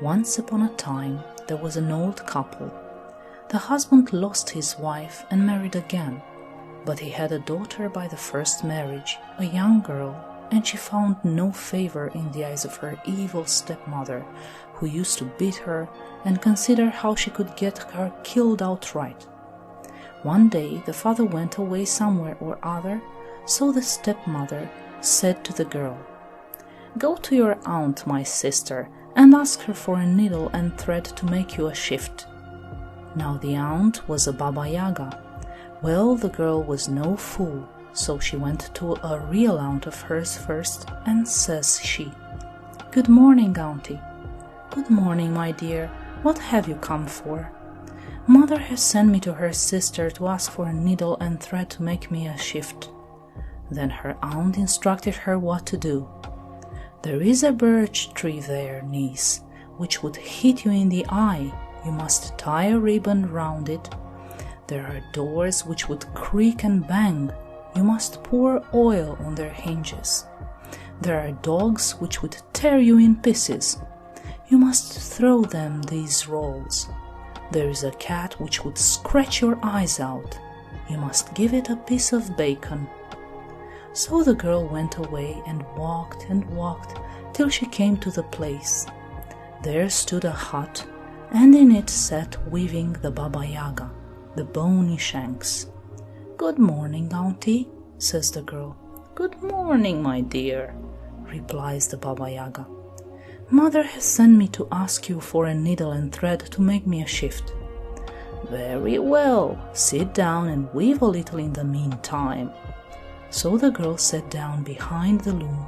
Once upon a time there was an old couple. The husband lost his wife and married again, but he had a daughter by the first marriage, a young girl, and she found no favor in the eyes of her evil stepmother, who used to beat her and consider how she could get her killed outright. One day the father went away somewhere or other, so the stepmother said to the girl, "Go to your aunt, my sister, and ask her for a needle and thread to make you a shift." Now the aunt was a Baba Yaga. Well, the girl was no fool, so she went to a real aunt of hers first, and says she, "Good morning, auntie." "Good morning, my dear. What have you come for?" "Mother has sent me to her sister to ask for a needle and thread to make me a shift." Then her aunt instructed her what to do. "There is a birch tree there, niece, which would hit you in the eye. You must tie a ribbon round it. There are doors which would creak and bang. You must pour oil on their hinges. There are dogs which would tear you in pieces. You must throw them these rolls. There is a cat which would scratch your eyes out. You must give it a piece of bacon." So the girl went away and walked till she came to the place. There stood a hut, and in it sat weaving the Baba Yaga, the bony shanks. "Good morning, auntie," says the girl. "Good morning, my dear," replies the Baba Yaga. "Mother has sent me to ask you for a needle and thread to make me a shift." "Very well, sit down and weave a little in the meantime." So the girl sat down behind the loom,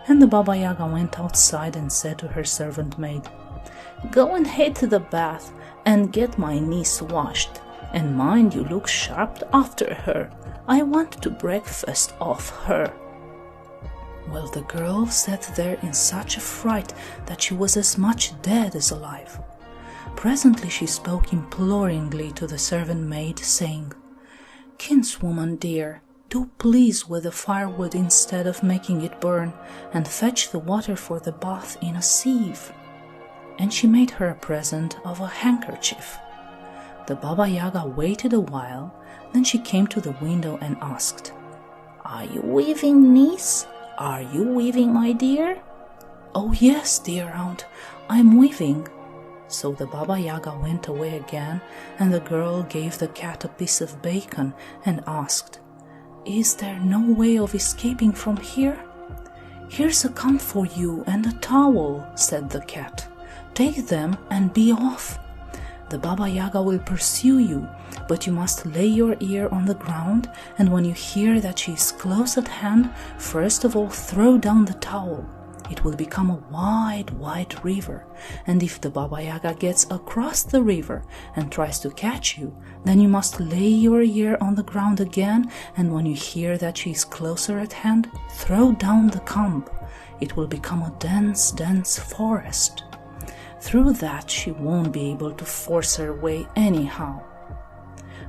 and the Baba Yaga went outside and said to her servant maid, "Go and hit the bath and get my niece washed, and mind you look sharp after her. I want to breakfast off her." Well, the girl sat there in such a fright that she was as much dead as alive. Presently she spoke imploringly to the servant maid, saying, "Kinswoman dear, do please with the firewood instead of making it burn, and fetch the water for the bath in a sieve." And she made her a present of a handkerchief. The Baba Yaga waited a while, then she came to the window and asked, "Are you weaving, niece? Are you weaving, my dear?" "Oh yes, dear aunt, I'm weaving." So the Baba Yaga went away again, and the girl gave the cat a piece of bacon and asked, "Is there no way of escaping from here?" "Here's a comb for you and a towel," said the cat. "Take them and be off. The Baba Yaga will pursue you, but you must lay your ear on the ground, and when you hear that she is close at hand, first of all throw down the towel. It will become a wide, wide river, and if the Baba Yaga gets across the river and tries to catch you, then you must lay your ear on the ground again, and when you hear that she is closer at hand, throw down the comb. It will become a dense, dense forest. Through that she won't be able to force her way anyhow."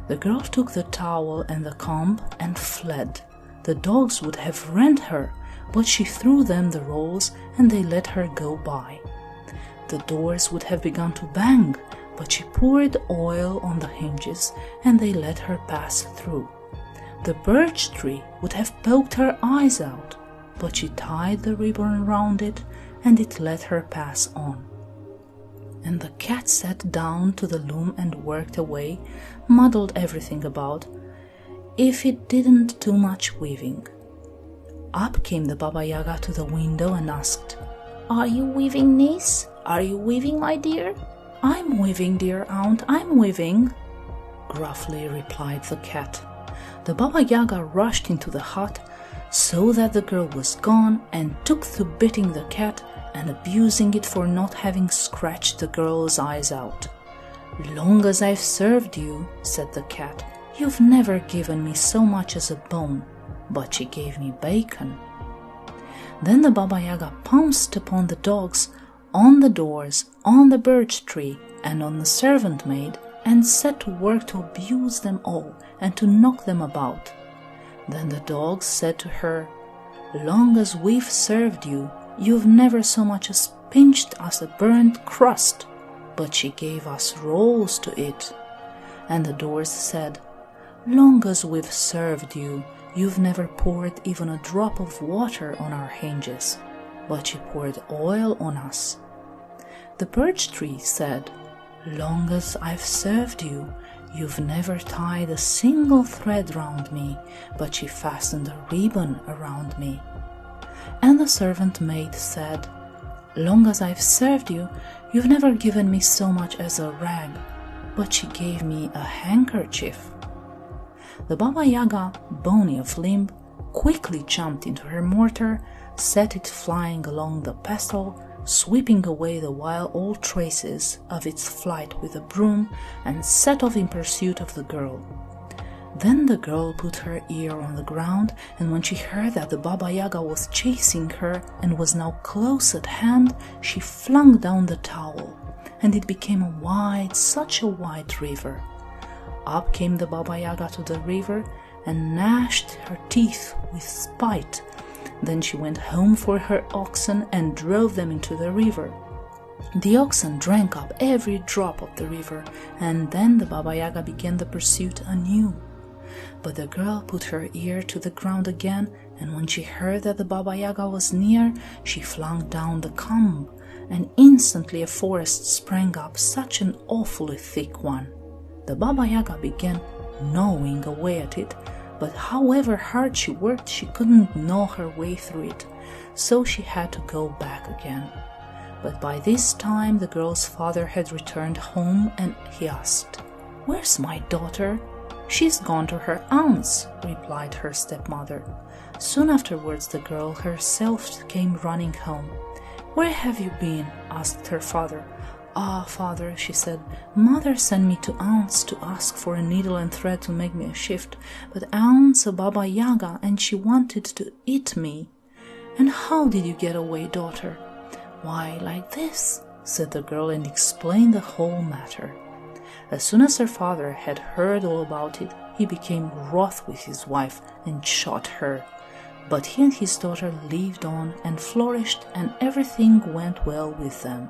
The girl took the towel and the comb and fled. The dogs would have rent her, but she threw them the rolls and they let her go by. The doors would have begun to bang, but she poured oil on the hinges and they let her pass through. The birch tree would have poked her eyes out, but she tied the ribbon round it and it let her pass on. And the cat sat down to the loom and worked away, muddled everything about, if it didn't too much weaving. Up came the Baba Yaga to the window and asked, "Are you weaving, niece? Are you weaving, my dear?" "I'm weaving, dear aunt, I'm weaving," gruffly replied the cat. The Baba Yaga rushed into the hut, saw that the girl was gone, and took to beating the cat and abusing it for not having scratched the girl's eyes out. "Long as I've served you," said the cat, "you've never given me so much as a bone, but she gave me bacon." Then the Baba Yaga pounced upon the dogs, on the doors, on the birch tree, and on the servant maid, and set to work to abuse them all and to knock them about. Then the dogs said to her, "Long as we've served you, you've never so much as pinched us a burnt crust, but she gave us rolls to eat. And the doors said, long as we've served you, you've never poured even a drop of water on our hinges, but you poured oil on us. The birch tree said, long as I've served you, you've never tied a single thread round me, but you fastened a ribbon around me. And the servant maid said, long as I've served you, you've never given me so much as a rag, but she gave me a handkerchief. The Baba Yaga, bony of limb, quickly jumped into her mortar, set it flying along the pestle, sweeping away the wild old traces of its flight with a broom, and set off in pursuit of the girl. Then the girl put her ear on the ground, and when she heard that the Baba Yaga was chasing her and was now close at hand, she flung down the towel, and it became such a wide river. Up came the Baba Yaga to the river and gnashed her teeth with spite. Then she went home for her oxen and drove them into the river. The oxen drank up every drop of the river, and then the Baba Yaga began the pursuit anew. But the girl put her ear to the ground again, and when she heard that the Baba Yaga was near, she flung down the comb, and instantly a forest sprang up, such an awfully thick one. The Baba Yaga began gnawing away at it, but however hard she worked, she couldn't gnaw her way through it, so she had to go back again. But by this time the girl's father had returned home, and he asked, "Where's my daughter?" "She's gone to her aunt's," replied her stepmother. Soon afterwards the girl herself came running home. "Where have you been?" asked her father. "Ah, father," she said, "mother sent me to aunt's to ask for a needle and thread to make me a shift, but aunt's a Baba Yaga and she wanted to eat me." "And how did you get away, daughter?" "Why, like this," said the girl, and explained the whole matter. As soon as her father had heard all about it, he became wroth with his wife and shot her. But he and his daughter lived on and flourished, and everything went well with them.